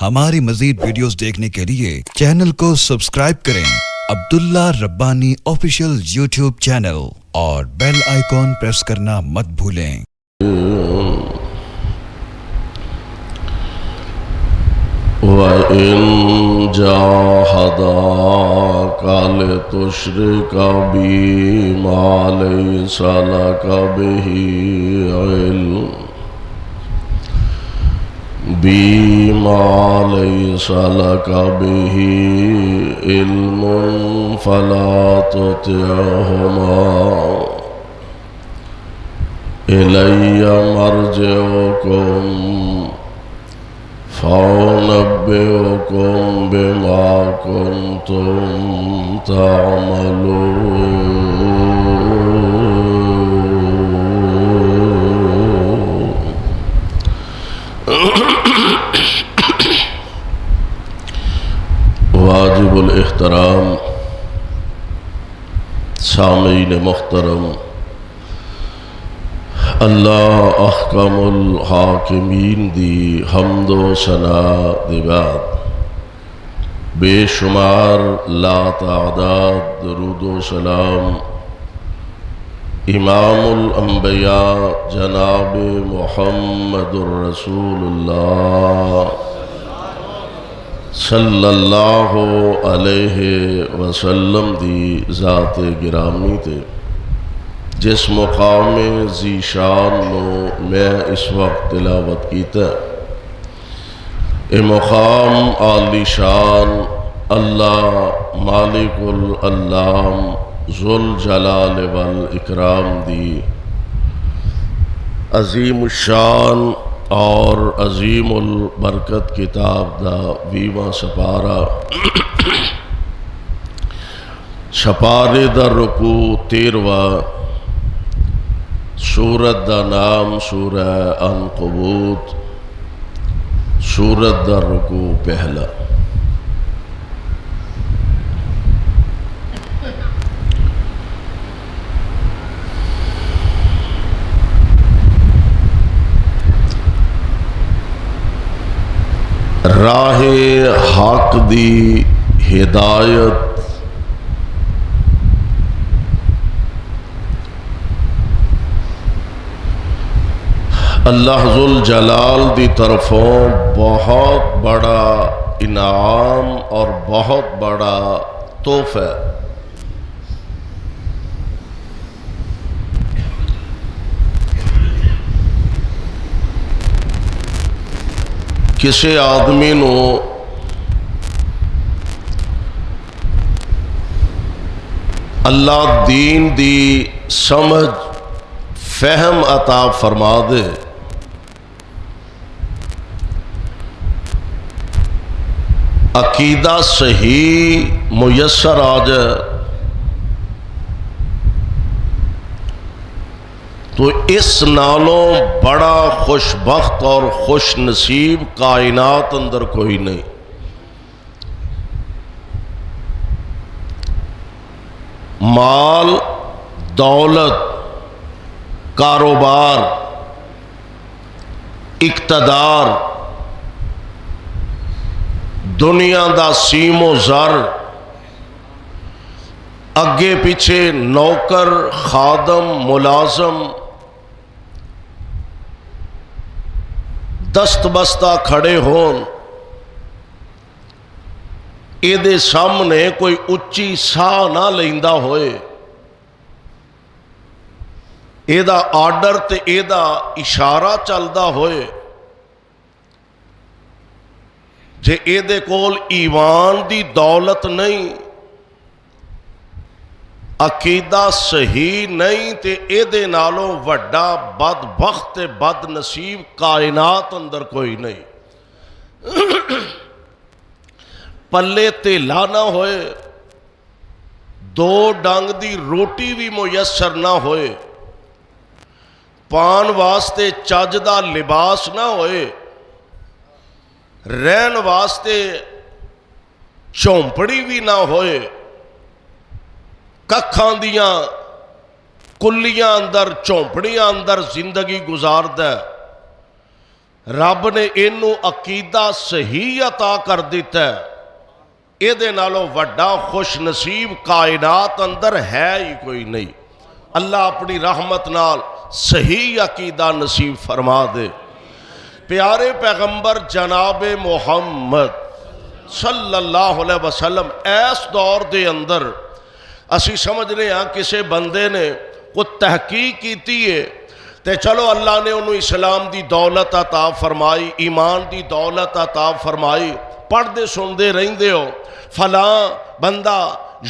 ہماری مزید ویڈیوز دیکھنے کے لیے چینل کو سبسکرائب کریں عبداللہ ربانی آفیشیل یوٹیوب چینل اور بیل آئیکن پریس کرنا مت بھولیں۔ وَإِن جَاهَدَاكَ لِتُشْرِكَ بِي مَا لَيْسَ لَكَ بِهِ علم فلا تطعهما إِلَيَّ مَرْجِعُكُمْ فَأُنَبِّئُكُمْ بِمَا كُنْتُمْ تَعْمَلُونَ۔ واجب الاحترام سامعین محترم، اللہ احکم الحاکمین دی حمد و ثنا دی بعد بے شمار لا تعداد درود و سلام امام الانبیاء جناب محمد الرسول اللہ صلی اللہ علیہ وسلم دی ذات گرامی تے جس مقام ذیشان نو میں اس وقت تلاوت کیتا ہے، اے مقام عالی شان اللہ مالک الالام ذوالجلال والاکرام دی عظیم الشان اور عظیم البرکت کتاب دا 20واں سپارہ، سپارے دا رکوع 13واں، سورت دا نام سورہ عنکبوت، سورت دا رکوع پہلا۔ راہ حق دی ہدایت اللہ ذوالجلال دی طرفوں بہت بڑا انعام اور بہت بڑا تحفہ ہے۔ کسی آدمی نو اللہ دین دی سمجھ فہم عطا فرما دے، عقیدہ صحیح میسر آ جائے تو اس نالوں بڑا خوش بخت اور خوش نصیب کائنات اندر کوئی نہیں۔ مال، دولت، کاروبار، اقتدار، دنیا دا سیم و زر، اگے پیچھے نوکر، خادم، ملازم دست بستہ کھڑے ہون، اے دے سامنے کوئی اچھی ساہ نہ لیندا ہوئے، اے دا آرڈر تے اے دا اشارہ چلدا ہوئے، جے اے دے کول ایمان دی دولت نہیں، عقیدہ صحیح نہیں تے اے دے نالوں وڈا بدبخت تے بد نصیب کائنات اندر کوئی نہیں۔ پلے تیلا نہ ہوئے، دو ڈنگ دی روٹی بھی میسر نہ ہوئے، پان واسطے چج دا لباس نہ ہوئے، رہن واسطے چونپڑی بھی نہ ہوئے، ککھاں دیاں کلیاں اندر چونپڑیاں اندر زندگی گزار دے، رب نے اینو عقیدہ صحیح عطا کر دیتا ہے، ایدے نالوں وڈا خوش نصیب کائنات اندر ہے ہی کوئی نہیں۔ اللہ اپنی رحمت نال صحیح عقیدہ نصیب فرما دے۔ پیارے پیغمبر جناب محمد صلی اللہ علیہ وسلم ایس دور دے اندر اسی سمجھنے ہاں کسے بندے نے کوئی تحقیق کیتی ہے تے چلو اللہ نے انہوں اسلام دی دولت عطا فرمائی، ایمان دی دولت عطا فرمائی، پڑھ دے سن دے رہیں دے ہو فلاں بندہ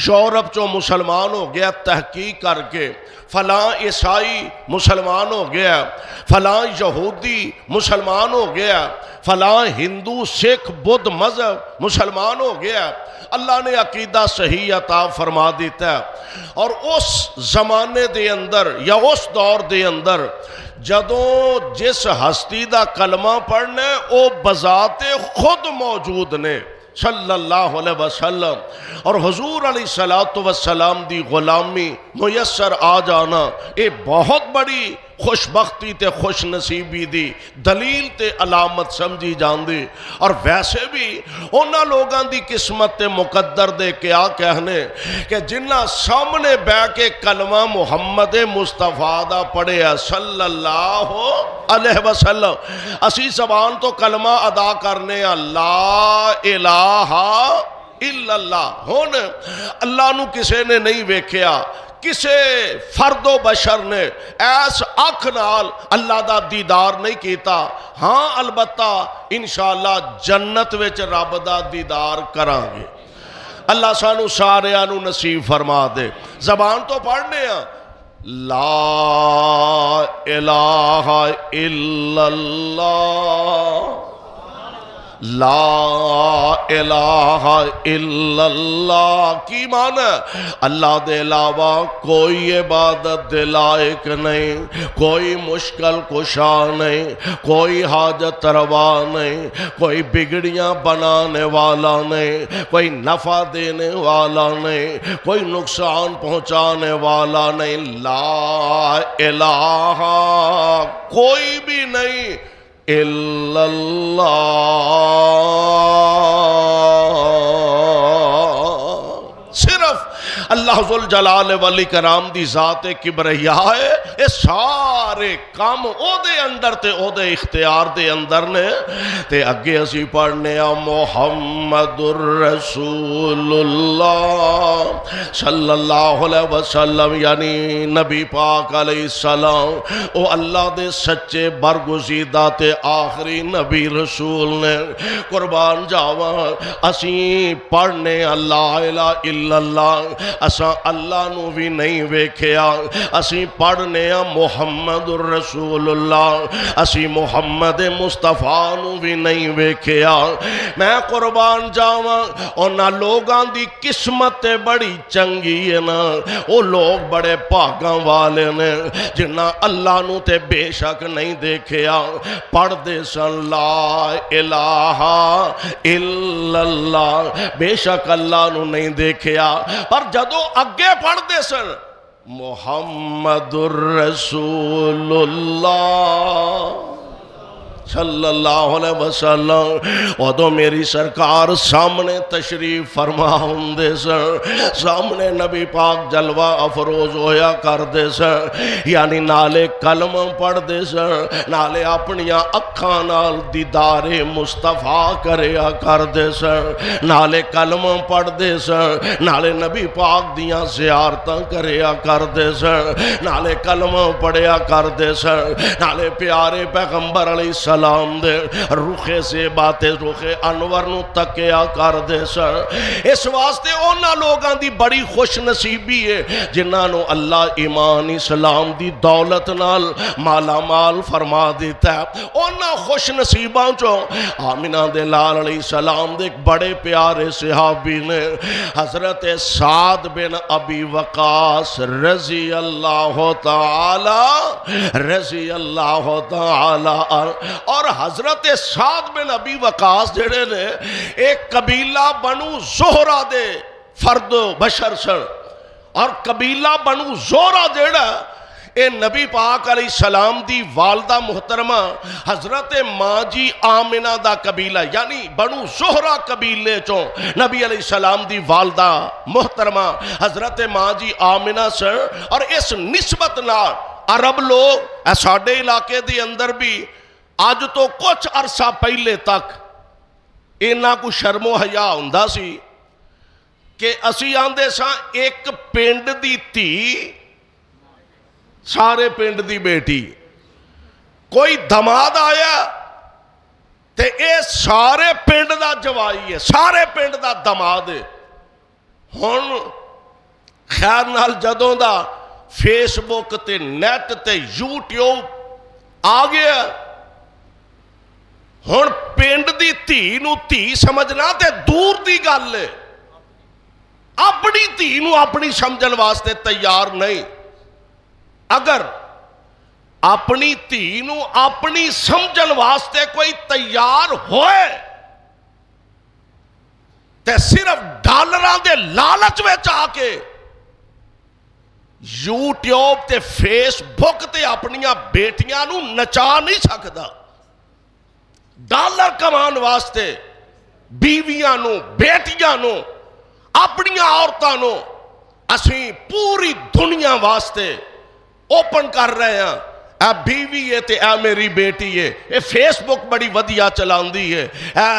یورپ چو مسلمان ہو گیا تحقیق کر کے، فلاں عیسائی مسلمان ہو گیا، فلاں یہودی مسلمان ہو گیا، فلاں ہندو سکھ بدھ مذہب مسلمان ہو گیا، اللہ نے عقیدہ صحیح عطا فرما دیتا ہے۔ اور اس زمانے دے اندر یا اس دور دے اندر جدوں جس ہستی دا کلمہ پڑھنے او بذات خود موجود نے صلی اللہ علیہ وسلم، اور حضور علیہ السلام دی غلامی میسر آ جانا اے بہت بڑی خوش بختی تے خوش نصیبی دی دلیل تے علامت سمجھی جان دی۔ اور ویسے بھی انہاں لوگاں دی قسمت تے مقدر دے کیا کہنے کہ جنہاں سامنے بے کے کلمہ محمد مصطفیٰ دا پڑھے صلی اللہ علیہ وسلم، اسی زبان تو کلمہ ادا کرنے لا الہ الا اللہ، ہون اللہ نو کسے نے نہیں ویکھیا، کسے فرد و بشر نے ایس اکھ نال اللہ دا دیدار نہیں کیتا، ہاں البتہ انشاءاللہ جنت وچ رب دا دیدار کران گے۔ اللہ سانو سارے آنو نصیب فرما دے۔ زبان تو پڑھنے ہیں لا الہ الا اللہ، لا الہ الا اللہ کی معنی اللہ دے علاوہ کوئی عبادت دے لائق نہیں، کوئی مشکل کشا نہیں، کوئی حاجت روا نہیں، کوئی بگڑیاں بنانے والا نہیں، کوئی نفع دینے والا نہیں، کوئی نقصان پہنچانے والا نہیں، لا الہ کوئی بھی نہیں الا اللہ، صرف اللہ ذوالجلال والاکرام دی ذات کبریا ہے۔ اے سارے کام او دے اندر تے او دے اختیار دے اندر نے تے اگے اسی پڑھنے محمد الرسول اللہ صلی اللہ علیہ وسلم، یعنی نبی پاک علیہ السلام او اللہ دے سچے برگزیدہ تے آخری نبی رسول نے۔ قربان جاواں اسی پڑھنے لا الہ الا اللہ، اساں اللہ نو بھی نہیں ویکھیا، اسی پڑھنے محمد الرسول اللہ، اسی محمد مصطفیٰ نو بھی نہیں ویکھیا۔ میں قربان جاواں انہاں لوگاں دی قسمت بڑی چنگی ہے نا، وہ لوگ بڑے بھاگاں والے نے جنہاں اللہ نو تے بے شک نہیں دیکھیا، پڑھ دے سن لا الہ الا اللہ، بے شک اللہ نو نہیں دیکھیا، پر جدو اگے پڑھ دے سن محمد الرسول اللہ صلی اللہ علیہ وسلم، ادو میری سرکار سامنے تشریف فرما ہوندے سن، سامنے نبی پاک جلوہ افروز ہویا کر دے سن، یعنی نالے کلمہ پڑھ دے سن، نالے اپنیاں اکھاں نال دیدار مصطفیٰ کریا کر دے سن، نالے کلمہ پڑھ دے سن، نالے نبی پاک دیاں زیارتاں کریا کر دے سن، نالے کلمہ پڑھیا کر دے سن، نالے پیارے پیغمبر علیہ السلام دے روخے سے باتیں روخے انور نو تکیا کر دے سن۔ اس واسطے اونا لوگاں دی بڑی خوش نصیبی ہے جنہاں نو اللہ ایمان اسلام دی دولت نال مالا مال فرما دیتا ہے۔ اونا خوش نصیباں چو آمینہ دے لال علیہ السلام دے ایک بڑے پیارے صحابی نے حضرت سعد بن ابی وقاص رضی اللہ تعالی اور حضرت سعد بن ابی وقاص جڑے نے ایک قبیلہ بنو زہرہ دے فرد و بشر سن، اور قبیلہ بنو زہرہ جڑا اے نبی پاک علیہ السلام دی والدہ محترمہ حضرت ماں جی آمنہ دا قبیلہ یعنی بنو زہرہ قبیلے چوں نبی علیہ السلام دی والدہ محترمہ حضرت ماں جی آمنہ سے اور اس نسبت نال عرب لوگ ساڈے علاقے دی اندر بھی آج تو کچھ عرصہ پہلے تک اینا کو شرم و حیا ہوندا سی کہ اسی آندے ساں ایک پنڈ دی تھی سارے پنڈ دی بیٹی کوئی دماد آیا تے اے سارے پنڈ دا جوائی ہے سارے پنڈ دا دماد ہے ہن خیر نال جدوں دا فیس بک تے نیٹ تے یوٹیوب آ گیا ہن پنڈ دی تھی نو تھی سمجھنا تے دور دی گل ہے اپنی تھی نو اپنی سمجھن واسطے تیار نہیں اگر اپنی تھی نو اپنی سمجھن واسطے کوئی تیار ہوئے تے صرف ڈالراں دے لالچ وچ آ کے یوٹیوب تے فیس بک تے اپنیاں بیٹیاں نو نچا نہیں سکدا ڈالر کمان واسطے بیویاں نو بیٹیاں نو اپنیاں عورتاں نو اسی پوری دنیا واسطے اوپن کر رہے ہیں اے بیوی ہے تے اے میری بیٹی ہے اے فیس بک بڑی ودیا چلاندی ہے اے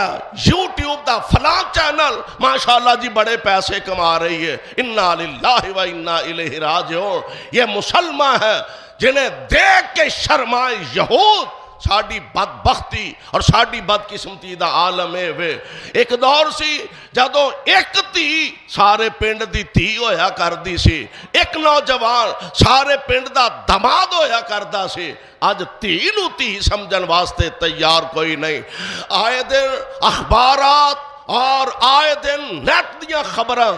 یوٹیوب دا فلاں چینل ماشاءاللہ جی بڑے پیسے کما رہی ہے انا للہ و انا الیہ راجعون یہ مسلمہ ہے جنہیں دیکھ کے شرمائے یہود ساڑی بدبختی اور ساڑی بدقسمتی دا عالم ہے وے ایک دور سی جدو ایک تھی سارے پنڈ دی تھی ہویا کر دی سی ایک نوجوان سارے پنڈ دا دماد ہویا کردا سی آج تھی نو تھی سمجھن واسطے تیار کوئی نہیں آئے دن اخبارات اور آئے دن نیٹ دیا خبراں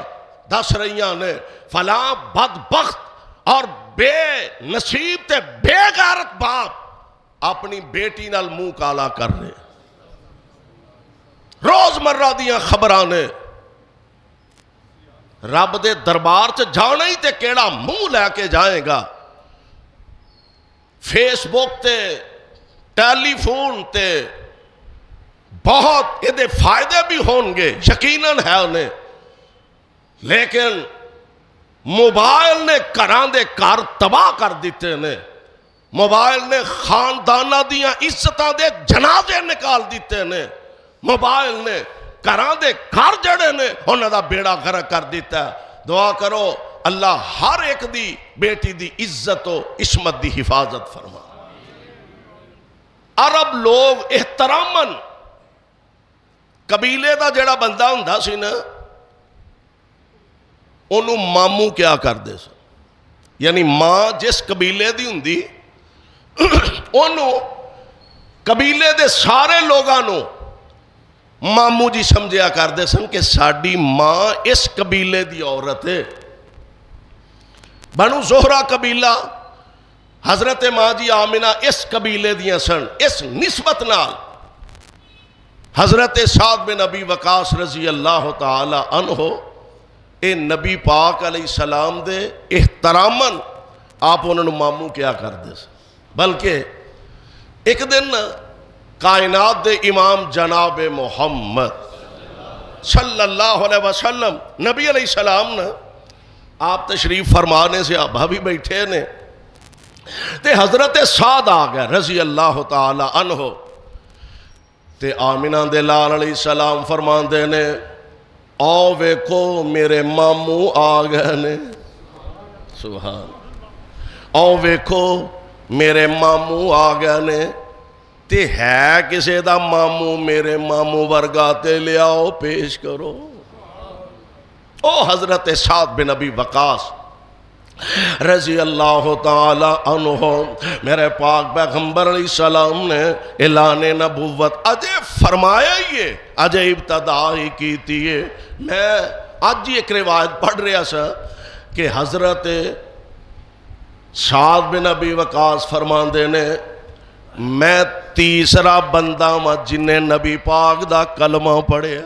دس رہیاں نے فلاں بدبخت اور بے نصیب تے بے غیرت باپ اپنی بیٹی نال منہ کالا کر رہے روز مرہ دیاں خبرانے رب دے دربار سے جانا ہی تے کیڑا منہ لے کے جائے گا فیس بک تے ٹیلی فون تے بہت یہ فائدے بھی ہونگے یقیناً ہے انہیں لیکن موبائل نے گھراں دے گھر تباہ کر دیتے نے موبائل نے خاندانہ دیاں عزتاں دے جنازے نکال دیتے نے موبائل نے گھراں دے گھر جڑے نے انہاں دا بیڑا غرق کر دیتا ہے دعا کرو اللہ ہر ایک دی بیٹی دی عزت و عصمت دی حفاظت فرما عرب لوگ احتراماً قبیلے دا جڑا بندہ ہوندا سی نا انہوں ماموں کیا کر دے سن یعنی ماں جس قبیلے دی ہوندی انہوں قبیلے دے سارے لوگانوں ماموں جی سمجھیا کر دے سن کہ ساڑی ماں اس قبیلے دی عورت ہے بنو زہرہ قبیلہ حضرت ماں جی آمنہ اس قبیلے دیاں سن اس نسبت نال حضرت سعد بن ابی وقاص رضی اللہ تعالی عنہ اے نبی پاک علیہ السلام دے احتراماً آپ انہوں نے ماموں کیا کر دے سن بلکہ ایک دن کائنات دے امام جناب محمد صلی اللہ علیہ وسلم نبی علیہ السلام نے آپ تشریف فرمانے سے آپ بھی بیٹھے نے تے حضرت سعد آ گئے رضی اللہ تعالی عنہ تے آمنہ دے لال علیہ السلام فرمان دے نے آؤ ویکھو میرے ماموں آ گئے نے سبحان آؤ ویکھو میرے ماموں آ گئے نے تے ہے کسے دا ماموں میرے ماموں ورگا تے لیاؤ پیش کرو او حضرت سعد بن ابی وقاص رضی اللہ تعالی عنہ میرے پاک پیغمبر علیہ السلام نے اعلان نبوت اجے فرمایا یہ اجے ابتدا ہی کیتی ہے میں آج ہی ایک روایت پڑھ رہا سا کہ حضرت سعد بن ابی وقاص فرماندے نے میں تیسرا بندہ ہاں جنہیں نبی پاک دا کلمہ پڑھیا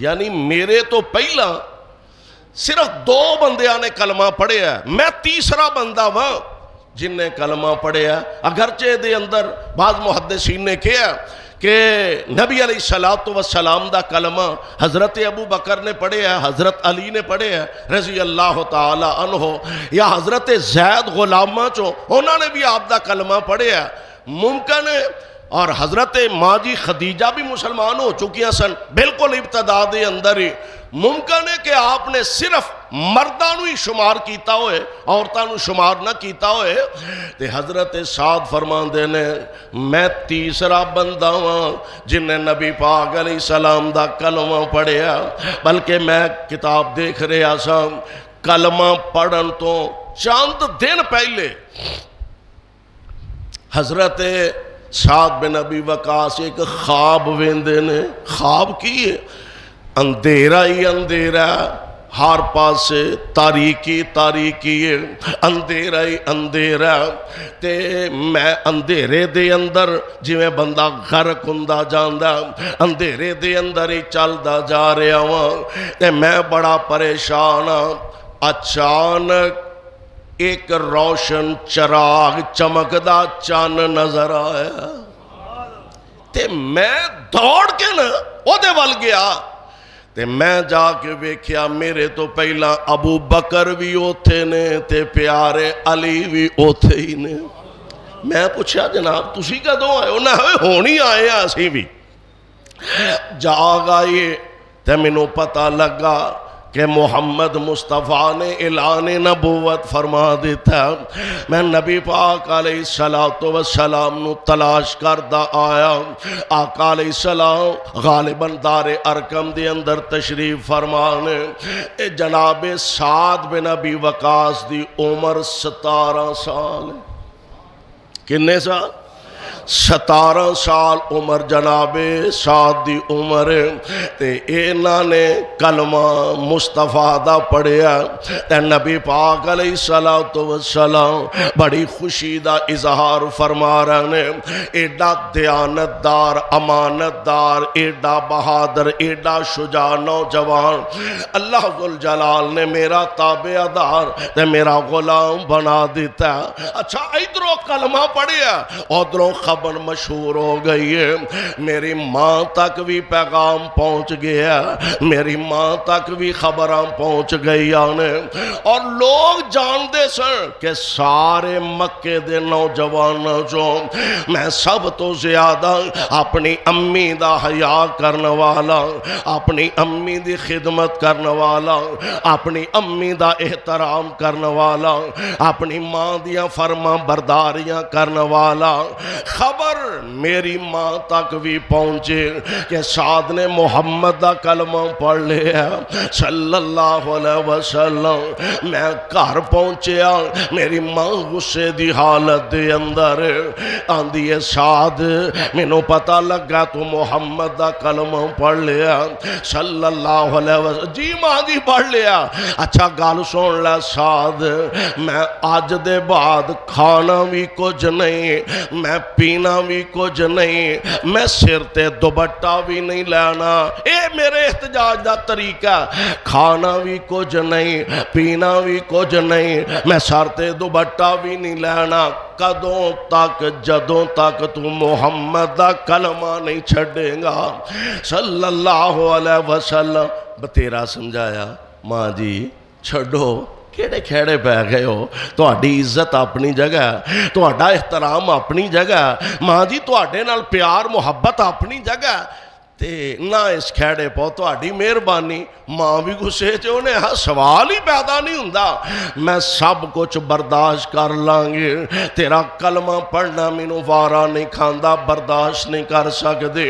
یعنی میرے تو پہلا صرف 2 بندیاں نے کلمہ پڑھیا، میں تیسرا بندہ ہاں جن نے کلمہ پڑھیا۔ اگرچہ دے اندر بعض محدثین نے کہا کہ نبی علیہ السلام دا کلمہ حضرت ابو بکر نے پڑھیا، حضرت علی نے پڑھیا رضی اللہ تعالی عنہ، یا حضرت زید غلامہ چو انہوں نے بھی آپ دا کلمہ پڑھیا، ممکن ہے۔ اور حضرت ماں جی خدیجہ بھی مسلمان ہو چکی ہیں سن بالکل ابتدا دے اندر ہی، ممکن ہے کہ آپ نے صرف مرداں نو ہی شمار کیتا ہوئے، عورتاں نو شمار نہ کیتا ہوئے۔ تے حضرت سعد فرماندے نے میں تیسرا بندہ ہاں جن نے نبی پاک علیہ السلام دا کلمہ پڑھیا، بلکہ میں کتاب دیکھ رہا سا کلمہ پڑھن تو چند دن پہلے حضرت سعد بن ابی وقاص ایک خواب ویندے نے۔ خواب کی ہے؟ اندھیرا ہی اندھیرا، ہر پاسے تاریکی تاریکی ہے، اندھیرا ہی اندھیرا، تے میں اندھیرے دے اندر جویں بندہ غرق ہوندا جاندا، اندھیرے دے اندر ہی چلدا جا رہا ہوں تے میں بڑا پریشان ہاں۔ اچانک ایک روشن چراغ چمکدا چان نظر آیا تے میں دوڑ کے نا او دے وال گیا تے میں جا کے ویکھیا میرے تو پہلا ابو بکر بھی اوتھے نے تے پیارے علی بھی اوتھے ہی نے۔ میں پوچھا جناب تسی کدوں آئے ہو؟ نہ ہونی آئے ہیں اسی بھی۔ جاگ آئیے تے مینوں پتہ لگا کہ محمد مصطفیٰ نے اعلان نبوت فرما دیتا۔ میں نبی پاک علیہ السلام نو تلاش کردہ آیا، آقا علیہ السلام غالباً دار ارکم دے اندر تشریف فرمانے۔ اے جناب سعد بن ابی وقاص دی عمر 17 سال، کنے سال؟ 17 سال عمر جناب سعد دی عمر تے اینا نے کلمہ مصطفیٰ دا پڑھیا تے نبی پاک علیہ السلام بڑی خوشی دا اظہار فرما رہے ہیں۔ ایڈا دیانتدار، امانتدار، ایڈا بہادر، ایڈا شجاع نوجوان اللہ ذوالجلال نے میرا تابع دار تے میرا غلام بنا دیتا۔ اچھا ادھروں کلمہ پڑھیا، ادھروں خبر مشہور ہو گئی ہے، میری ماں تک بھی پیغام پہنچ گیا، میری ماں تک بھی خبراں پہنچ گئی آنے، اور لوگ جان دے سن کہ سارے مکے دے نوجوان جو میں سب تو زیادہ اپنی امی دا حیا کرنے والا، اپنی امی دی خدمت کرنے والا، اپنی امی دا احترام کرنے والا، اپنی ماں دیاں فرما برداریاں کرنے والا، خبر میری ماں تک بھی پہنچے کہ سعد نے محمد دا کلمہ پڑھ لیا صلی اللہ علیہ وسلم۔ میں گھر پہنچیا، میری ماں غصے دی حالت دے اندر آندھی ہے سعد مینوں پتہ لگا تو محمد دا کلمہ پڑھ لیا صلی اللہ علیہ وسلم۔ جی ماں جی پڑھ لیا۔ اچھا گل سن لے سعد، میں آج دے بعد کھانا بھی کچھ نہیں، میں پینا بھی کچھ نہیں، میں سر تے دوپٹہ بھی نہیں لینا، اے میرے احتجاج دا طریقہ، کھانا بھی کچھ نہیں، پینا بھی کچھ نہیں، میں سر تے دوپٹہ بھی نہیں لینا، کدوں تک جدوں تک تو محمد دا کلمہ نہیں چھڑے گا صلی اللہ علیہ وسلم۔ بتیرا سمجھایا ماں جی چھڑو، کیڑے کھیڑے پہ گئے ہو، تہاڈی عزت اپنی جگہ، تہاڈا احترام اپنی جگہ، ماں جی تہاڈے نال پیار محبت اپنی جگہ، تے نہ اس کھیڑے پاؤ، تہاڈی مہربانی۔ ماں بھی غصے چ انہیں سوال ہی پیدا نہیں ہوندا، میں سب کچھ برداشت کر لیں گے، تیرا کلمہ پڑھنا مینوں وارا نہیں کھاندا، برداشت نہیں کر سکدے۔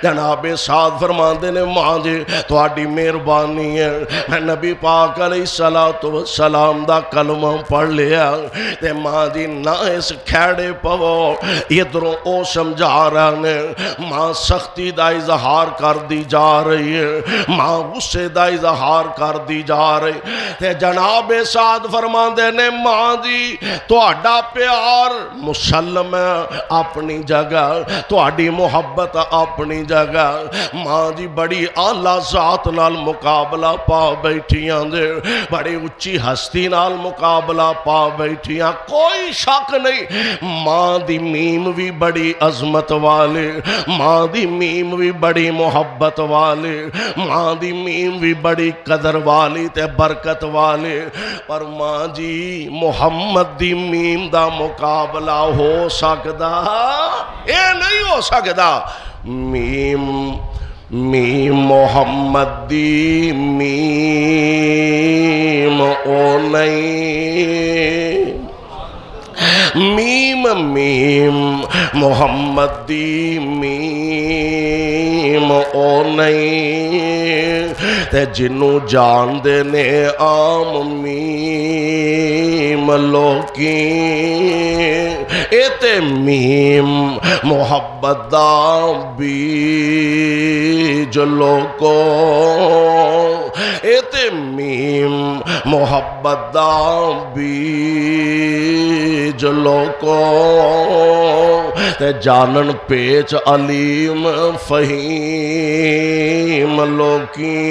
جناب سعد فرماندے نے ماں جی تہاڈی مہربانی ہے، میں نبی پاک علیہ السلام دا کلمہ پڑھ لیا تے ماں جی نہ اس کھیڑے پو، ادھروں او سمجھا رہے نے، ماں سختی دا اظہار اظہار کر دی جا رہی ہے، ماں غصے دا اظہار کر دی جا رہی تے جناب سعد فرماندے نے ماں جی تہاڈا پیار مسلم ہے اپنی جگہ، تہاڈی محبت اپنی جگہ، ماں جی بڑی اعلیٰ ذات نال مقابلہ پا بیٹھیاں دے، بڑی اچھی ہستی نال مقابلہ پا بیٹھیاں، کوئی شک نہیں ماں دی میم بھی بڑی عظمت والے، ماں دی میم بھی بڑی محبت والے، ماں دی میم بھی بڑی قدر والی تے برکت والے، پر ماں جی محمد دی میم دا مقابلہ ہو سکدا اے نہیں ہو سکدا، میم محمد دی میم او نہیں، میم محمد دی میم او نہیں، تے جنوں جان دے نے عام میم لوکیں، اے تے میم محبت دا بیج لوکو، اے تے میم محبت دا بیج لوکو، تے جانن پیچ علیم فہیم لوکیں،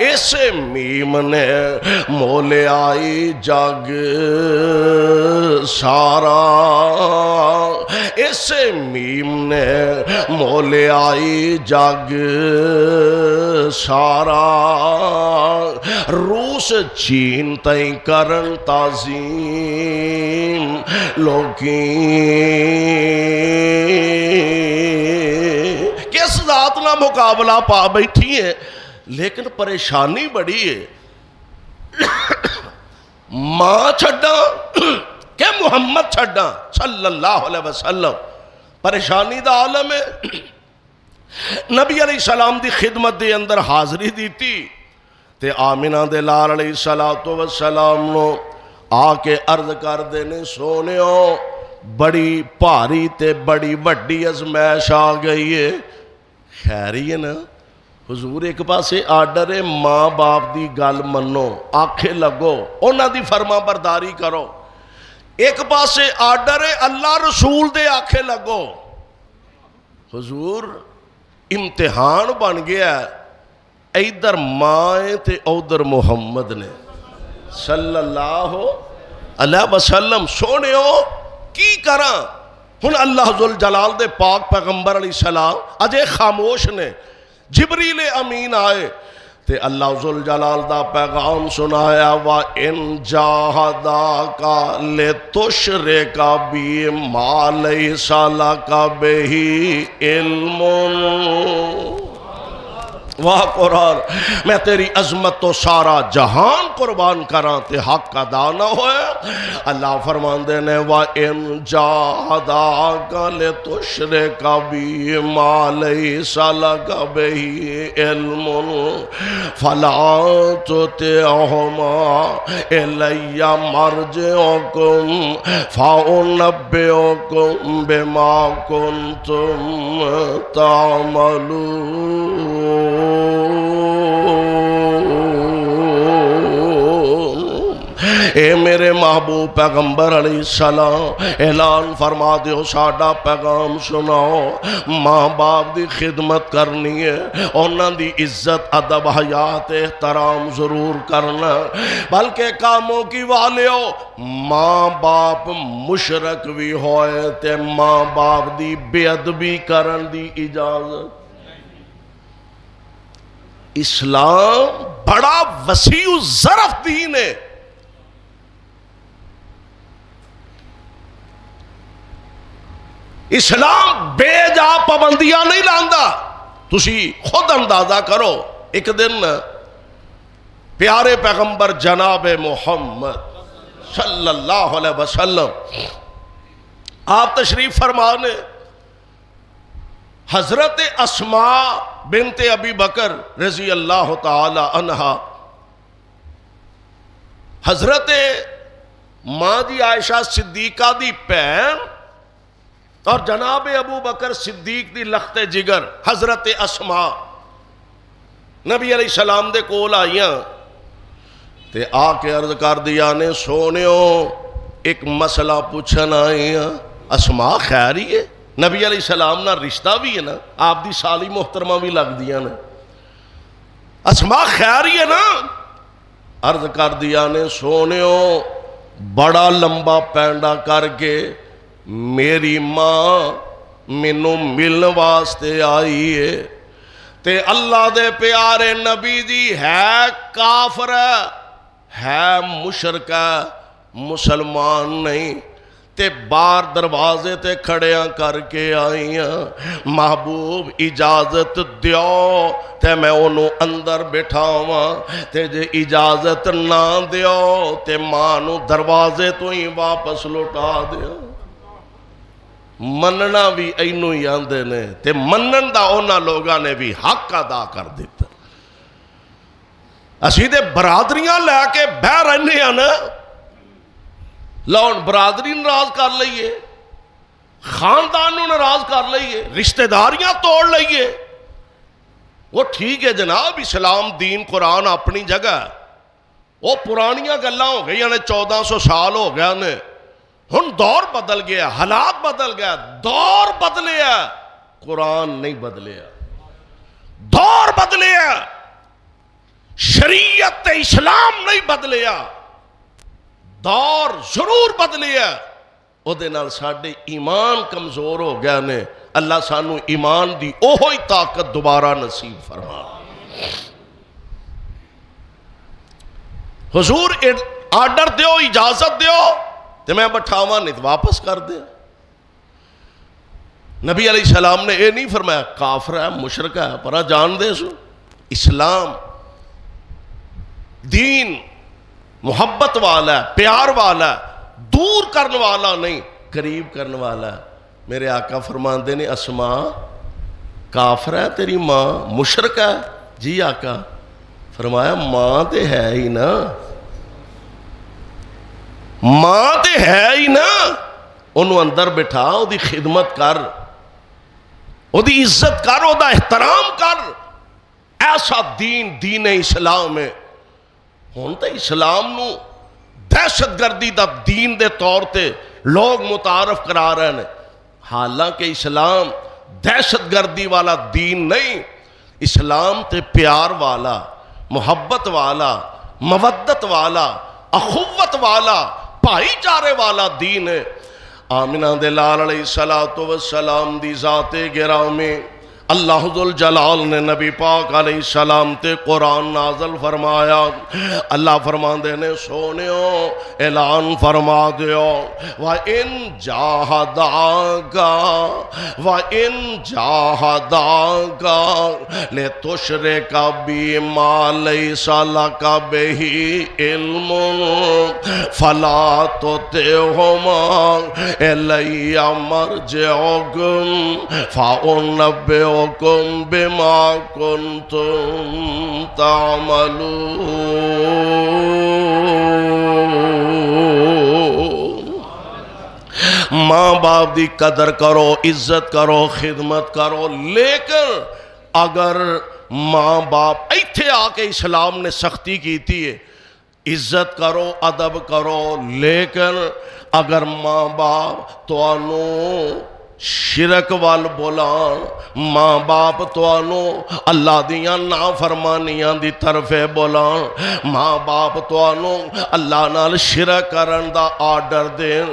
اسے میم نے مولے آئی جگ سارا، اسے میم نے مولے آئی جگ سارا، روس چین تائیں کرن تعظیم لوکیں، کس ذات نہ مقابلہ پا بیٹھی ہے، لیکن پریشانی بڑی ہے، ماں چھڑا کہ محمد چھڑا صلی اللہ علیہ وسلم، پریشانی دا عالم ہے، نبی علیہ السلام دی خدمت دے اندر حاضری دیتی تے آمینہ دے لال علیہ السلام نو آ کے عرض کر دینے سونیو بڑی پاری تے بڑی وڈی ازمائش آ گئی ہے، خیری ہے نا حضور ایک پاسے آرڈر ہے ماں باپ دی گل منو آکھے لگو انہاں دی فرما برداری کرو، ایک پاسے آرڈر ہے اللہ رسول دے آکھے لگو، حضور امتحان بن گیا ہے، ایدر ماں تے ادھر محمد نے صلی اللہ علیہ وسلم، سونیو کی کراں ہن اللہ ذوالجلال دے پاک پیغمبر علیہ السلام اجے خاموش نے، جبریل امین آئے تے اللہ ذوالجلال دا پیغام سنایا وَإِن جَاهَدَاكَ لِتُشْرِكَ بِي مَا لَيْسَ لَكَ بِهِ عِلْمٌ، واہ قرآن میں تیری عظمت تو سارا جہان قربان کراں تے حق ادا نہ ہوئے، اللہ فرمان دینے وَإِن جَاهَدَاكَ لِتُشْرِكَ بِي مَا لَيْسَ لَكَ بِهِ عِلْمٌ فَلَا تُطِعْهُمَا إِلَيَّ مَرْجِعُكُمْ فَأُنَبِّئُكُمْ بِمَا كُنْتُمْ تَعْمَلُونَ۔ اے میرے محبوب پیغمبر علیہ السلام اعلان فرما دیو ساڈا پیغام سناؤ، ماں باپ دی خدمت کرنی ہے، انہاں دی عزت ادب حیات احترام ضرور کرنا، بلکہ کاموں کی والیو ماں باپ مشرک بھی ہوئے تے ماں باپ دی بے ادبی کرن دی اجازت۔ اسلام بڑا وسیع الظرف دین ہے، اسلام بے جا پابندیاں نہیں لاندا، تسی خود اندازہ کرو، ایک دن پیارے پیغمبر جناب محمد صلی اللہ علیہ وسلم آپ تشریف فرمانے، حضرت اسماء بنت ابی بکر رضی اللہ تعالی عنہا، حضرت ماں دی عائشہ صدیقہ دی پہن اور جناب ابو بکر صدیق دی لخت جگر حضرت اسما نبی علیہ السلام دے کول آئیاں تے آ کے عرض کر دیا نے سونیو ایک مسئلہ پوچھن آئیاں اسما خیر ہی ہے نبی علیہ السلام نہ رشتہ بھی ہے نا آپ دی سالی محترمہ بھی لگ دیا نا اسما خیر ہی ہے نا عرض کر دیا نے سونیو بڑا لمبا پینڈا کر کے میری ماں مینوں ملن واسطے آئی ہے تے اللہ دے پیارے نبی دی ہے کافر ہے مشرک مسلمان نہیں تے باہر دروازے تے کھڑیاں کر کے آئیاں محبوب اجازت دیو تے میں انہوں اندر بٹھاواں تے جے اجازت نہ دیو تے ماں نو دروازے تو ہی واپس لوٹا دیو مننا بھی اینو ہی آندے نے تے منن دا اونا لوگاں نے بھی حق ادا کر دیتا اسی دے برادریاں لے کے بہ رہنے ہیں نا لون برادری ناراض کر لئیے خاندان ناراض کر لئیے رشتہ داریاں توڑ لئیے وہ ٹھیک ہے جناب اسلام دین قرآن اپنی جگہ وہ پرانیاں گلاں ہو گئی یعنی 1400 سال ہو گیا نے ہن دور بدل گیا حالات بدل گیا دور بدلیا قرآن نہیں بدلیا دور بدلیا شریعت اسلام نہیں بدلیا دور ضرور بدلیا او دے نال ساڈے ایمان کمزور ہو گیا نے اللہ سانو ایمان دی اوہی طاقت دوبارہ نصیب فرما حضور آرڈر دیو اجازت دیو تو میں بٹھاواں نہیں واپس کر دیا نبی علیہ السلام نے یہ نہیں فرمایا کافر ہے مشرک ہے پرا جان دے سو اسلام دین محبت والا ہے پیار والا ہے دور کرنے والا نہیں قریب کرنے والا ہے میرے آقا فرماندے نے اسما کافر ہے تیری ماں مشرک ہے جی آقا فرمایا ماں تے ہے ہی نا ماں تے ہے ہی نا انہوں اندر بٹھا او دی خدمت کر او دی عزت کر او دا احترام کر ایسا دین اسلام ہے ہون تے اسلام نو دہشت گردی دا دین دے طور تے لوگ متعارف کرا رہے ہیں حالانکہ اسلام دہشت گردی والا دین نہیں اسلام تے پیار والا محبت والا مودت والا اخوت والا بھائی چارے والا دین ہے آمنہ دے لال علیہ السلام دی ذات گرامی اللہ ذوالجلال نے نبی پاک علیہ السلام تے قرآن نازل فرمایا اللہ فرماندے نے سونیو اعلان فرما دیو وَإِن جَاهَدَاكَ لِتُشْرِكَ بِي مَا لَيْسَ لَكَ بِهِ عِلْمٌ فَلَا تُطِعْهُمَا إِلَيَّ مَرْجِعُكُمْ فَأُنَبِّئُكُم بما كنتم تعملون ماں باپ دی قدر کرو عزت کرو خدمت کرو لیکن اگر ماں باپ ایتھے آ کے اسلام نے سختی کی تھی ہے عزت کرو ادب کرو لیکن اگر ماں باپ تو شرک وال بولان ماں باپ توانو اللہ دیاں نافرمانیاں دی طرف بولان ماں باپ توانو اللہ نال شرک کرن دا آرڈر دین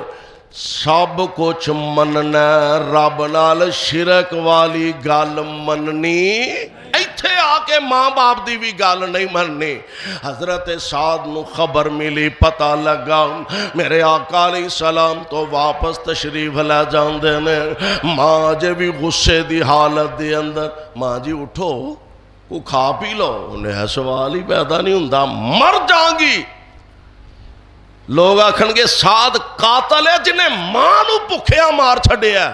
سب کچھ مننا رب نال شرک والی گل مننی ایتھے آ کے ماں باپ دی بھی گل نہیں مننی حضرت سعد نو خبر ملی پتہ لگا میرے آقا علیہ السلام تو واپس تشریف لے جان دینے ماں جے بھی غصے دی حالت دی اندر ماں جی اٹھو کو کھا پی لو انہیں سوال ہی پیدا نہیں ہوندہ مر جائیں گی لوگ آکھن گے سعد قاتل ہے جنہیں ماں نو بھکھیاں مار چھڑے ہے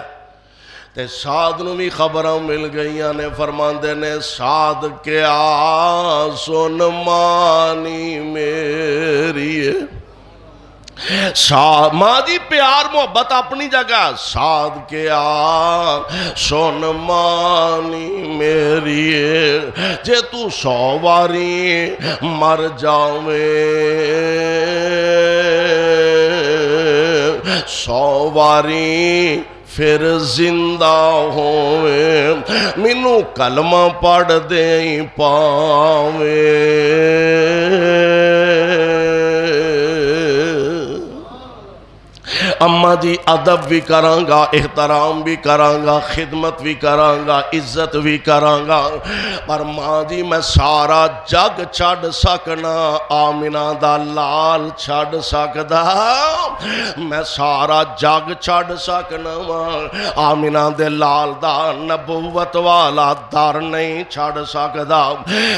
تے سعد نو بھی خبروں مل گئیاں نے فرماندے نے سعد کیا سن مانی میری ماں جی پیار محبت اپنی جگہ، ساد کے آ سن مانی میری جے تو 100 واری مر جاویں 100 واری پھر زندہ ہوئے مینوں کلمہ پڑھ دیں پاویں۔ اماں جی ادب بھی کرانگا، احترام بھی کرانگا، خدمت بھی کرانگا، عزت بھی کرانگا، پر ماں جی میں سارا جگ چھڑ سکنا، آمنہ دا لال چھڑ سکدا، میں سارا جگ چھڑ سکنا، آمنہ دے لال دا نبوت والا در نہیں چھڑ سکدا۔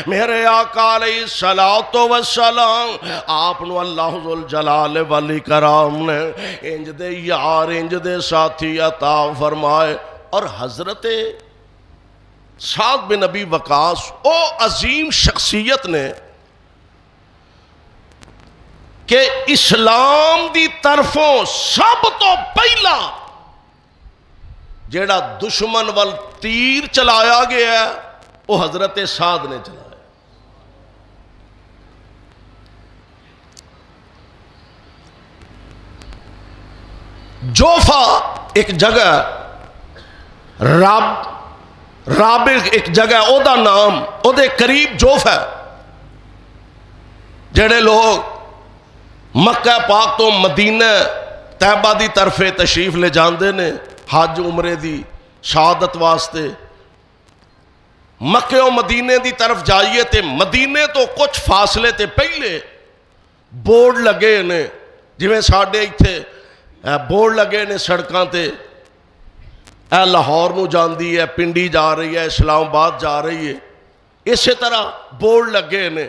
میرے آقا علیہ السلام آپ نو اللہ ذوالجلال والاکرام نے انج دے یار انج دے ساتھی عطا فرمائے۔ اور حضرت سعد بن ابی وقاص او عظیم شخصیت نے کہ اسلام دی طرفوں سب تو پہلا جیڑا دشمن وال تیر چلایا گیا ہے وہ حضرت سعد نے چلایا۔ جوفا ایک جگہ، رابغ ایک جگہ، او دا نام او دے قریب جوف ہے۔ جڑے لوگ مکہ پاک تو مدینہ طیبہ دی طرف تشریف لے جاندے نے حج عمرے دی شہادت واسطے، مکہ و مدینے دی طرف جائیے تے مدینے تو کچھ فاصلے تے پہلے بورڈ لگے نے، جویں ساڈے ایتھے بورڈ لگے نے سڑکاں تے، اے لاہور نو جاندی ہے، پنڈی جا رہی ہے، اسلام آباد جا رہی ہے، اسی طرح بورڈ لگے نے۔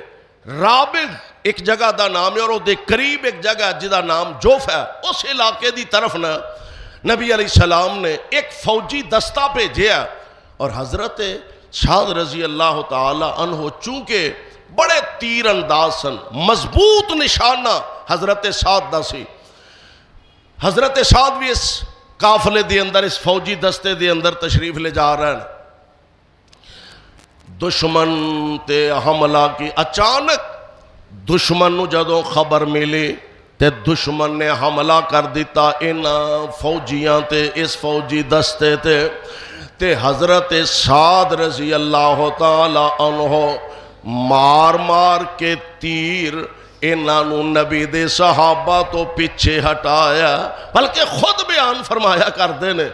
رابغ ایک جگہ دا نام ہے اور وہ دے قریب ایک جگہ جدا نام جوف ہے۔ اس علاقے دی طرف نا نبی علیہ السلام نے ایک فوجی دستہ بھیجیا، اور حضرت سعد رضی اللہ تعالی عنہ چونکہ بڑے تیر انداز سن، مضبوط نشانہ حضرت سعد دا سی۔ حضرت سعد بھی اس قافلے دے اندر، اس فوجی دستے دے اندر تشریف لے جا رہے ہیں۔ دشمن تے حملہ کی اچانک دشمن نو جدوں خبر ملی تے دشمن نے حملہ کر دیتا ان فوجیاں تے، اس فوجی دستے تے حضرت سعد رضی اللہ تعالی عنہ مار مار کے تیر انہوں نبی دے صحابہ تو پیچھے ہٹایا، بلکہ خود بیان فرمایا کر دینے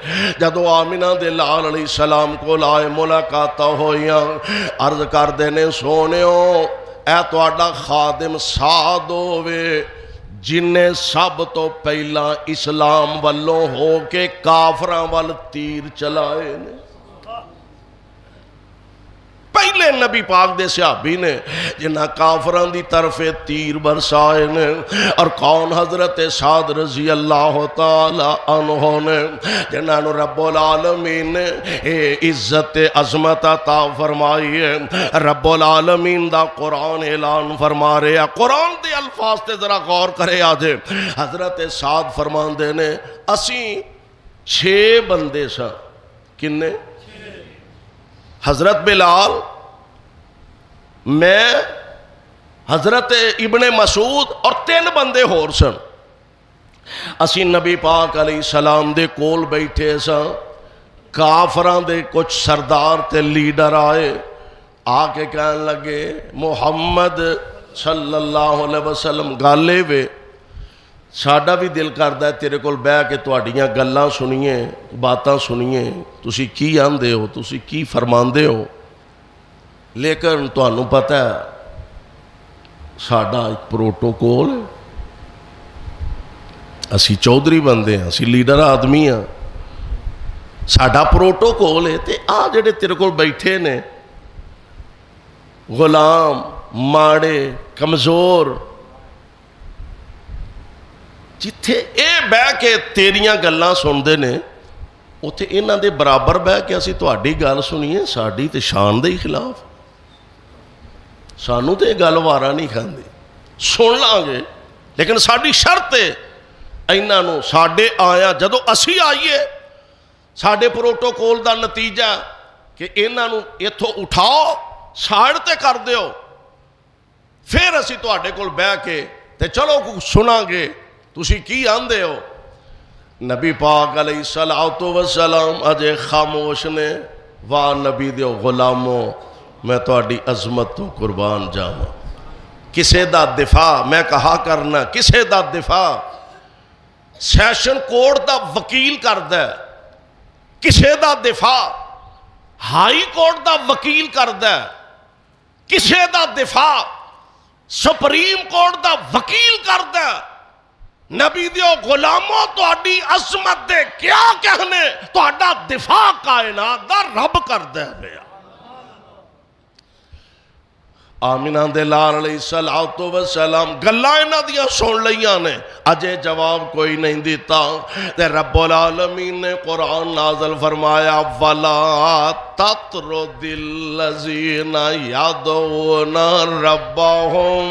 جدو آمنہ دے لال علیہ السلام کو لائے ملاقاتہ ہوئیاں، عرض کر دینے سونیوں اے تو اڈا خادم سعد ہوئے جنہیں سب تو پہلا اسلام والوں ہو کے کافران وال تیر چلائے نے۔ پہلے نبی پاک دے صحابی نے جنہ کافران دی طرف تیر برسائے نے، اور کون حضرت سعد رضی اللہ تعالی عنہ نے جنہ نو رب العالمین نے عزت عظمت عطا فرمائی ہے۔ رب العالمین دا قرآن اعلان فرما رہے ہیں، قرآن دے الفاظ تے ذرا غور کرے آجے۔ حضرت سعد فرمان دے نے اسی 6 بندے سا، کنے؟ حضرت بلال، میں، حضرت ابن مسعود اور 3 بندے ہور سن۔ اسی نبی پاک علیہ السلام دے کول بیٹھے سا، کافران دے کچھ سردار تے لیڈر آئے، آ کے کہنے لگے محمد صلی اللہ علیہ وسلم گالے وے، ساڈا بھی دل کردا ہے تیرے کول بہ کے تہاڈیاں گلاں سنیے، باتاں سنیے، تسی کی آندے ہو، تسی کی فرماندے ہو، لیکن تہانوں پتہ ہے ساڈا ایک پروٹوکول ہے، اسی چودھری بندے ہیں، اسی لیڈر آدمی ہیں، ساڈا پروٹوکول ہے، تے آ جڑے تیرے کول بیٹھے نے غلام، ماڑے، کمزور، جتھے اے بہ کے تیریاں گلاں سن دے نے اوتھے انہاں دے برابر بہ کے اسی تہاڈی گل سنیے، ساڈی تے شان دے خلاف، سانوں تے گل وارا نہیں کھاندی، سن لاں گے لیکن ساڈی شرط ہے ਇਹਨਾਂ ਨੂੰ ਸਾਡੇ ਆਇਆ ਜਦੋਂ ਅਸੀਂ ਆਈਏ ਸਾਡੇ ਪ੍ਰੋਟੋਕੋਲ ਦਾ ਨਤੀਜਾ ਕਿ ਇਹਨਾਂ ਨੂੰ ਇੱਥੋਂ ਉਠਾਓ ਸਾਈਡ ਤੇ ਕਰ ਦਿਓ ਫਿਰ ਅਸੀਂ ਤੁਹਾਡੇ ਕੋਲ ਬਹਿ ਕੇ ਤੇ ਚਲੋ ਕੁਝ ਸੁਣਾਂਗੇ ਤੁਸੀਂ ਕੀ ਆਂਦੇ ਹੋ। ਨਬੀ ਪਾਕ ਅਲੈਹਿ ਸਲਾਤੁ ਵਸਲਾਮ ਅਜੇ ਖਾਮੋਸ਼ ਨੇ। ਵਾਹ ਨਬੀ ਦਿਓ ਗੁਲਾਮੋ ਮੈਂ ਤੁਹਾਡੀ ਅਜ਼ਮਤ ਤੋਂ ਕੁਰਬਾਨ ਜਾਵਾਂ। ਕਿਸੇ ਦਾ ਦਿਫਾ ਮੈਂ ਕਹਾ ਕਰਨਾ, ਕਿਸੇ ਦਾ ਦਿਫਾ ਸੈਸ਼ਨ ਕੋਰਟ ਦਾ ਵਕੀਲ ਕਰਦਾ, ਕਿਸੇ ਦਾ ਦਿਫਾ ਹਾਈ ਕੋਰਟ ਦਾ ਵਕੀਲ ਕਰਦਾ, ਕਿਸੇ ਦਾ ਦਿਫਾ ਸੁਪਰੀਮ ਕੋਰਟ ਦਾ ਵਕੀਲ ਕਰਦਾ। ਨਬੀ ਦਿਓ ਗੁਲਾਮੋ ਤੁਹਾਡੀ ਅਜ਼ਮਤ ਦੇ ਕਿਆ ਕਹਿਣੇ, ਤੁਹਾਡਾ ਦਿਫਾ ਕਾਇਨਾਤ ਦਾ ਰੱਬ ਕਰਦਾ ਪਿਆ। ਆਮਿਨਾ ਦੇ ਲਾਲ ਅਲੈਹਿ ਸਲਾਤੁ ਵਸਲਾਮ ਗੱਲਾਂ ਇਹਨਾਂ ਦੀਆਂ ਸੁਣ ਲਈਆਂ ਨੇ, ਅਜੇ ਜਵਾਬ ਕੋਈ ਨਹੀਂ ਦਿੱਤਾ ਤੇ ਰੱਬੁਲ ਆਲਮੀਨ ਨੇ ਕੁਰਾਨ ਨਾਜ਼ਲ ਫਰਮਾਇਆ ਵਲਾ ਤਤਰੁਦਿਲ ਲਜ਼ੀਨਾ ਯਦਊਨਾ ਰੱਬਹੁਮ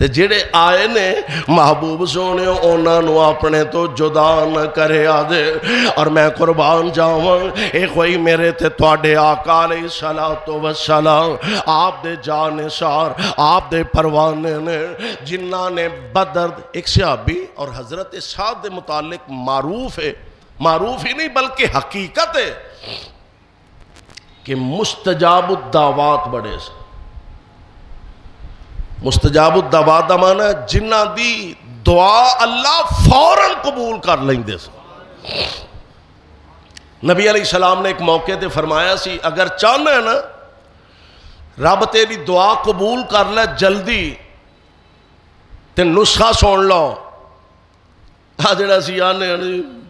تے جڑے آئے نے محبوب سونے انہاں نو اپنے تو جدا نہ کرے آدے. اور میں قربان جاواں اے کوئی میرے تے تواڈے آقا علیہ الصلوۃ والسلام آپ دے جانثار آپ دے پروانے نے جنہاں نے بدر. ایک صحابی اور حضرت سعد دے متعلق معروف ہے، معروف ہی نہیں بلکہ حقیقت ہے کہ مستجاب الدعوات بڑے سے. مستجاب الدعوات دا معنی ہے جنہ دی دعا اللہ فوراً قبول کر لیندے سے. نبی علیہ السلام نے ایک موقع تے فرمایا سی اگر چاہنا ہے نا رب تیری دعا قبول کر لے جلدی تے نسخہ سن لو. جڑا سی آنے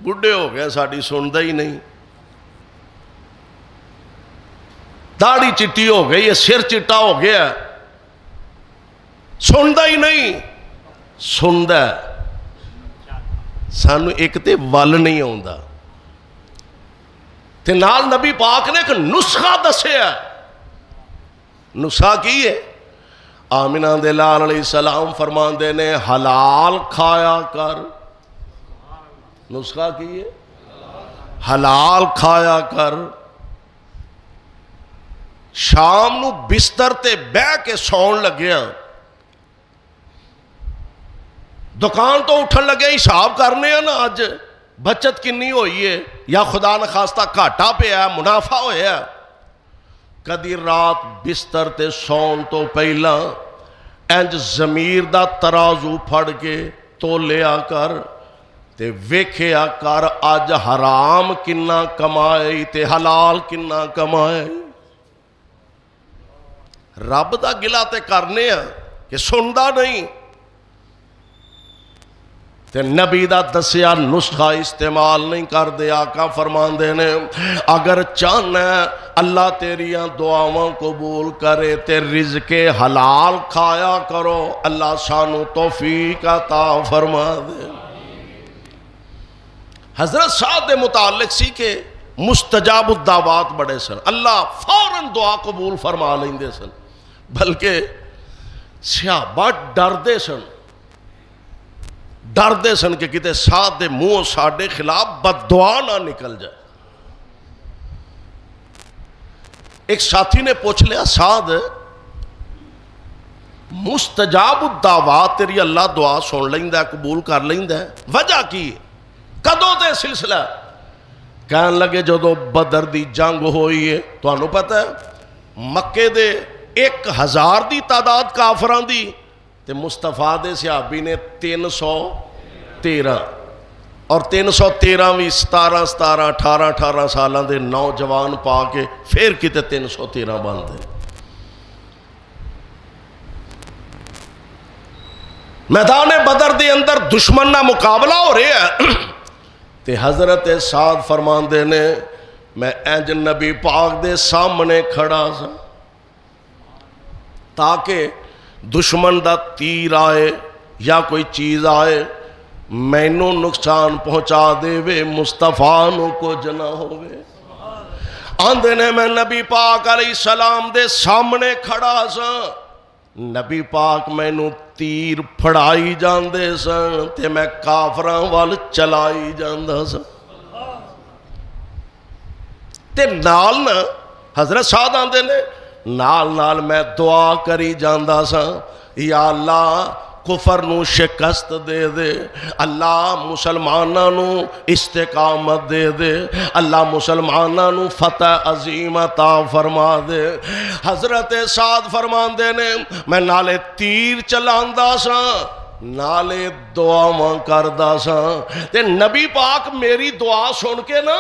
بڈھے ہو گئے ساڑی سندا ہی نہیں، داڑھی چٹی ہو گئی ہے، سر چٹا ہو گیا، سندا ہی نہیں. سندا سانو ایک تے ول نہیں آندا تے نال نبی پاک نے ایک نسخہ دسیا. نسخہ کی ہے؟ آمنہ دے لال علیہ السلام فرماندے نے حلال کھایا کر. نسخہ کی ہے؟ حلال کھایا کر. شام نو بستر تے بہ کے سون لگیا، دکان تو اٹھن لگے حساب کرنے ہیں نا اج بچت کنی ہوئی ہے یا خدا نخواستہ گھاٹا پیا منافع ہویا. کدی رات بستر تے سون تو پہلا انج ضمیر دا ترازو پھڑ کے تولیا کر تے ویکھیا کر اج حرام کنا کمائے تے حلال کنا کمائے. رب دا گلا تے کرنے ہیں کہ سندا نہیں تے نبی دا دسیا نسخہ استعمال نہیں کر دے. آقا فرماندے نے اگر چاہنا ہے اللہ تیریاں دعاواں قبول کرے تے رزق حلال کھایا کرو. اللہ سانو توفیق عطا فرما دے. حضرت سعد دے متعلق سی کہ مستجاب الدعوات بڑے سن، اللہ فوراً دعا قبول فرما لیندے سن. بلکہ صحابہ ڈردے سن کہ کتے سعد دے منہ ساڈے خلاف بد دعا نہ نکل جائے. ایک ساتھی نے پوچھ لیا سعد مستجاب الدعوات تیری اللہ دعا سن لیندا ہے قبول کر لیندا ہے، وجہ کی کدوں تے سلسلہ؟ کہن لگے جدو بدر دی جنگ ہوئی ہے تانوں پتہ ہے مکے دے 1000 دی تعداد کافران دی تے مصطفیٰ دے صحابی نے 313 اور 313 بھی 17 18 سالوں دے نوجوان پا کے پھر کتے 313 بنتے. میدان بدر دے اندر دشمن نہ مقابلہ ہو رہا ہے تے حضرت سعد فرماندے نے میں انج نبی پاک دے سامنے کھڑا سا تاکہ دشمن دا تیر آئے یا کوئی چیز آئے مینوں نقصان پہنچا دے وے مصطفیٰ نو کچھ نہ ہوئے. آندے نے میں نبی پاک علیہ السلام دے سامنے کھڑا سا، نبی پاک مینوں تیر پھڑائی جاندے سن تے میں کافراں وال چلائی جاندا سا. تے نال نا حضرت سعد آندے نے نال میں دعا کری جاندا سا یا اللہ کفر نو شکست دے دے، اللہ مسلماناں نو استقامت دے دے، اللہ مسلماناں نو فتح عظیم عطا فرما دے. حضرت سعد فرماندے نے میں نالے تیر چلاندا سا نالے دعاواں کردا سا تے نبی پاک میری دعا سن کے نا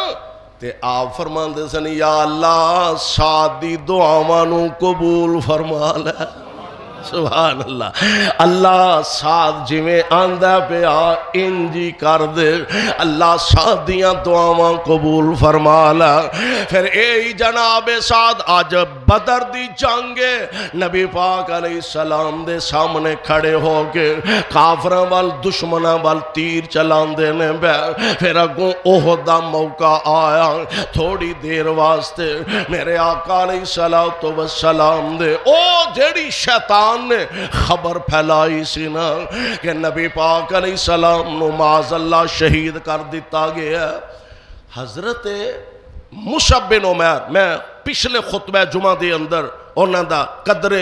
تے آپ فرماندے سن یا اللہ سعد دی دعاواں نو قبول فرما لے. سبحان اللہ. اللہ سعد جویں آندا پیا انجی کر دے، اللہ سعد دیاں دعاواں قبول فرما لے. پھر اے جناب سعد اج بدر دی جنگ نبی پاک علیہ السلام دے سامنے کھڑے ہو کے کافراں وال دشمناں وال تیر چلاندے نے. پھر اگوں احد دا موقع آیا، تھوڑی دیر واسطے میرے آقا علیہ الصلوۃ والسلام دے او جیڑی شیطان شیطان نے خبر پھیلائی سی نا کہ نبی پاک علیہ السلام نو معاذ اللہ شہید کر دیتا گیا. حضرت مصعب بن عمیر، میں پچھلے خطبہ جمعہ دے اندر انہاں دا قدر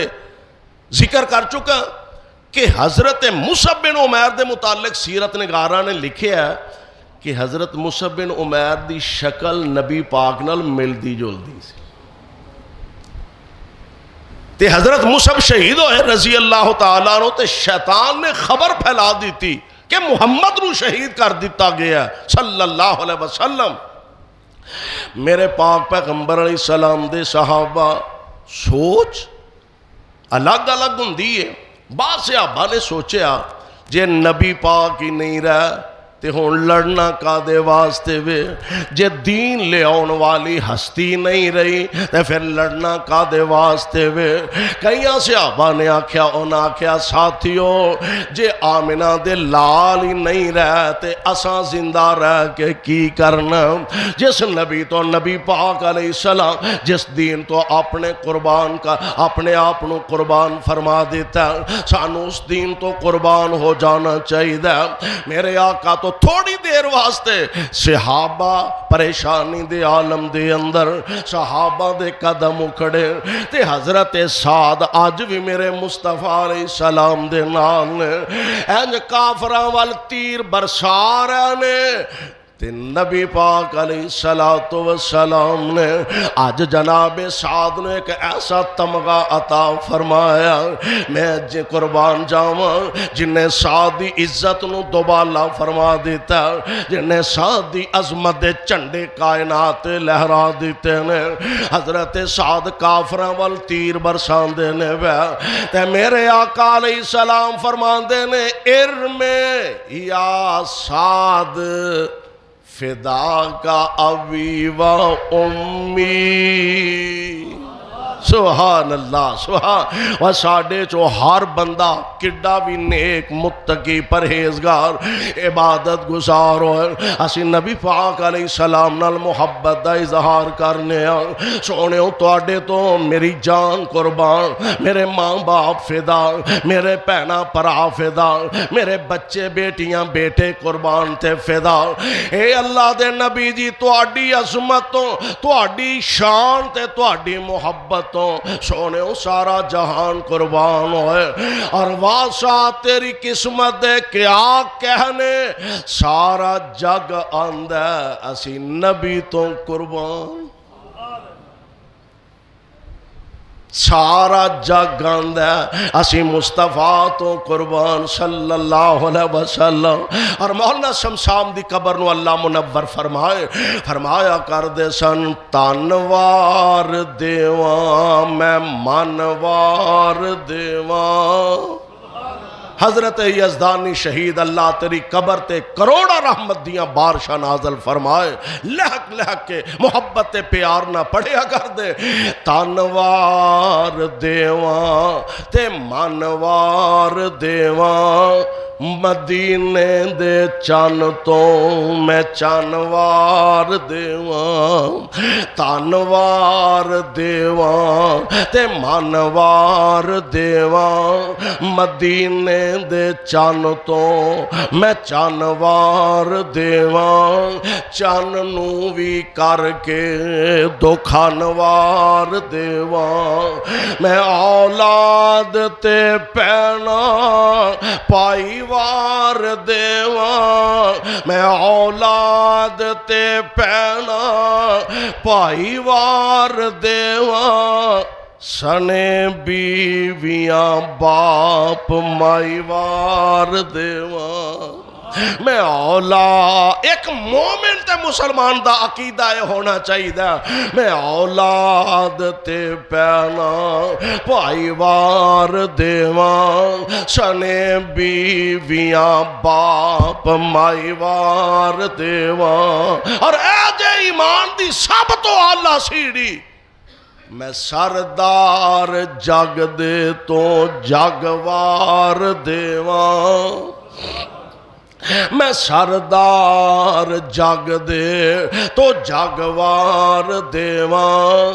ذکر کر چکا کہ حضرت مصعب بن عمیر دے متعلق سیرت نگاراں نے لکھیا ہے کہ حضرت مصعب بن عمیر دی شکل نبی پاک نال ملدی جلدی سی. تے حضرت مصعب شہید ہوئے رضی اللہ تعالیٰ عنہ، تے شیطان نے خبر پھیلا دیتی کہ محمد نو شہید کر دیتا گیا صلی اللہ علیہ وسلم. میرے پاک پیغمبر علیہ السلام دے صحابہ سوچ الگ الگ ہوندی ہے. بعض صحابہ نے سوچیا جے نبی پاک ہی نہیں رہا تے ہون لڑنا کا دے واسطے وے، جے دین لے آن والی ہستی نہیں رہی تے پھر لڑنا کا دے واسطے وے. کئیاں صحابہ نے آکھیا، انہاں آکھیا ساتھیو جے آمنہ دے لال ہی نہیں رہا تے اساں زندہ رہ کے کی کرنا. جس نبی تو نبی پاک علیہ السلام جس دین تو اپنے قربان کا اپنے آپ نو قربان فرما دیتا، سانو اس دین تو قربان ہو جانا چاہیے. میرے آقا تو تھوڑی دیر واسطے صحابہ پریشانی دے عالم دے اندر صحابہ دے قدم اکھڑے تے حضرت سعد آج بھی میرے مصطفیٰ علیہ السلام دے نال انج کافراں وال تیر برسا رہے نے تے نبی پاک علیہ السلام نے آج جناب سعد نے ایک ایسا تمغہ عطا فرمایا، میں جے قربان جاواں جنہیں سعد دی عزت نو دوبالا فرما دیتا، جنہیں سعد دی عظمت دے چنڈے کائنات لہرا دیتے نے. حضرت سعد کافراں وال تیر برسان دے نے تے میرے آقا علیہ السلام فرمان دے نے ارمے یا سعد فدا کا ابی و امی. سبحان اللہ سبحان. و ساڑھے چو ہر بندہ کڈا بھی نیک متقی پرہیزگار عبادت گزار ہوئے اسی نبی پاک علیہ السلام نال محبت دا اظہار کرنے سونے ہو توڑے تو میری جان قربان، میرے ماں باپ فدا، میرے پہنا پرا فدا، میرے بچے بیٹیاں بیٹے قربان تے فدا. اے اللہ دے نبی جی توڑی عظمتوں توڑی شان تے توڑی محبت سونے سارا جہان قربان ہوئے. اور واسا تیری قسمت دے کیا کہنے سارا جگ آندہ اسی نبی تو قربان. سارا جگ آندہ اسی مصطفیٰ تو قربان صلی اللہ علیہ وسلم. اور مولانا شمشام دی قبر نو اللہ منور فرمایا کر دے سن تانوار دیوان میں منوار دیوان. حضرت یزدانی شہید اللہ تیری قبر تے کروڑا رحمت دیاں بارشاں نازل فرمائے. لہک لہک کے محبت پیار نہ پڑھیا کر دے. تانوار دیوان تے منوار دیوان مدینے دے چان تو میں چانوار دیوان. تانوار دیوان تے منوار دیوان مدینے دے چان تو میں چانوار دیوان. چان نو بھی کر کے دکھانوار دیوان. میں اولاد تے پینا پائی وار دیوان. میں اولاد تے پینا پائی وار دیوان. سنے بیویاں باپ مائی وار دیوان. میں اولاد ایک مومن تے مسلمان دا عقیدہ ہونا چاہیے دا. میں اولاد تے پینا پائی وار دیوان. سنے بیویاں باپ مائی وار دیوان. اور اے جے ایمان دی سب تو اعلیٰ سیڑھی میں سردار جگ دے تو جگوار دیوان. میں سردار جگ دے تو جگوار دیوان.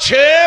6